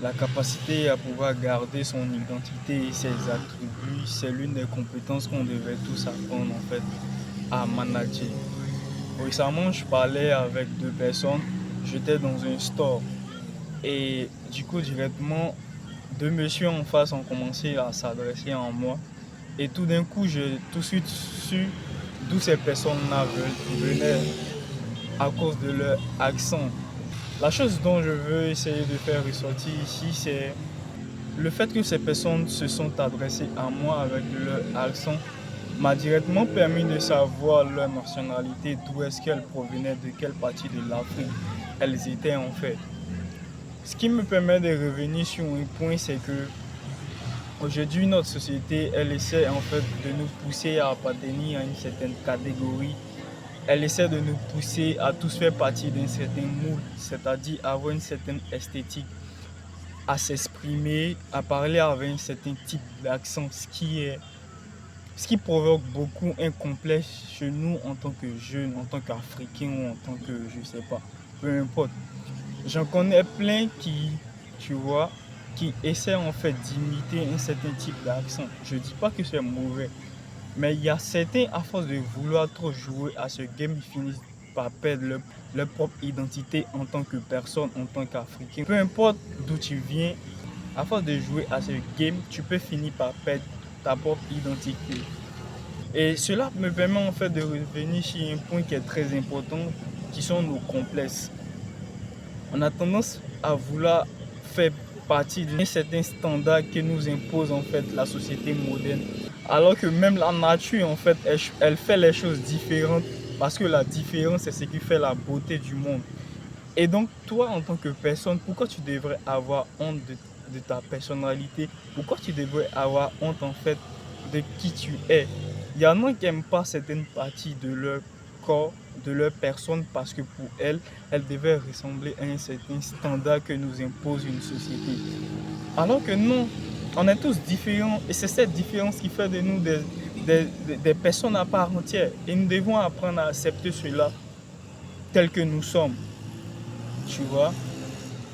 La capacité à pouvoir garder son identité et ses attributs, c'est l'une des compétences qu'on devrait tous apprendre en fait à manager. Récemment, je parlais avec deux personnes. J'étais dans un store et du coup directement deux messieurs en face ont commencé à s'adresser à moi et tout d'un coup j'ai tout de suite su d'où ces personnes-là venaient à cause de leur accent. La chose dont je veux essayer de faire ressortir ici, c'est le fait que ces personnes se sont adressées à moi avec leur accent m'a directement permis de savoir leur nationalité, d'où est-ce qu'elles provenaient, de quelle partie de l'Afrique elles étaient en fait. Ce qui me permet de revenir sur un point, c'est que aujourd'hui notre société, elle essaie en fait de nous pousser à appartenir à une certaine catégorie. Elle essaie de nous pousser à tous faire partie d'un certain moule, c'est-à-dire avoir une certaine esthétique, à s'exprimer, à parler avec un certain type d'accent, ce qui provoque beaucoup un complexe chez nous en tant que jeunes, en tant qu'Africains ou en tant que, je sais pas, peu importe. J'en connais plein qui, tu vois, qui essaient en fait d'imiter un certain type d'accent. Je dis pas que c'est mauvais, mais il y a certains, à force de vouloir trop jouer à ce game, ils finissent par perdre leur propre identité en tant que personne, en tant qu'Africain. Peu importe d'où tu viens, à force de jouer à ce game, tu peux finir par perdre ta propre identité. Et cela me permet en fait de revenir sur un point qui est très important, qui sont nos complexes. On a tendance à vouloir faire partie d'un certain standard que nous impose en fait la société moderne. Alors que même la nature en fait, elle fait les choses différentes parce que la différence c'est ce qui fait la beauté du monde. Et donc toi en tant que personne, pourquoi tu devrais avoir honte de ta personnalité? Pourquoi tu devrais avoir honte en fait de qui tu es? Il y en a qui n'aiment pas certaines parties de leur corps, de leur personne, parce que pour elles, elles devaient ressembler à un certain standard que nous impose une société. Alors que non, on est tous différents et c'est cette différence qui fait de nous des personnes à part entière. Et nous devons apprendre à accepter cela tel que nous sommes. Tu vois,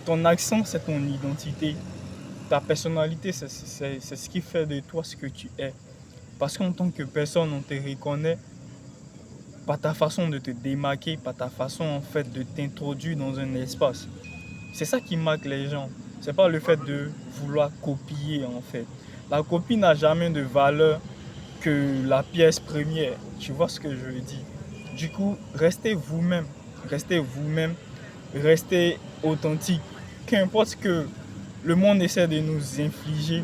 ton accent, c'est ton identité. Ta personnalité, c'est ce qui fait de toi ce que tu es. Parce qu'en tant que personne, on te reconnaît par ta façon de te démarquer, par ta façon en fait de t'introduire dans un espace. C'est ça qui marque les gens. C'est pas le fait de vouloir copier en fait. La copie n'a jamais de valeur que la pièce première. Tu vois ce que je veux dire? Du coup, restez vous-même, restez authentique. Qu'importe ce que le monde essaie de nous infliger,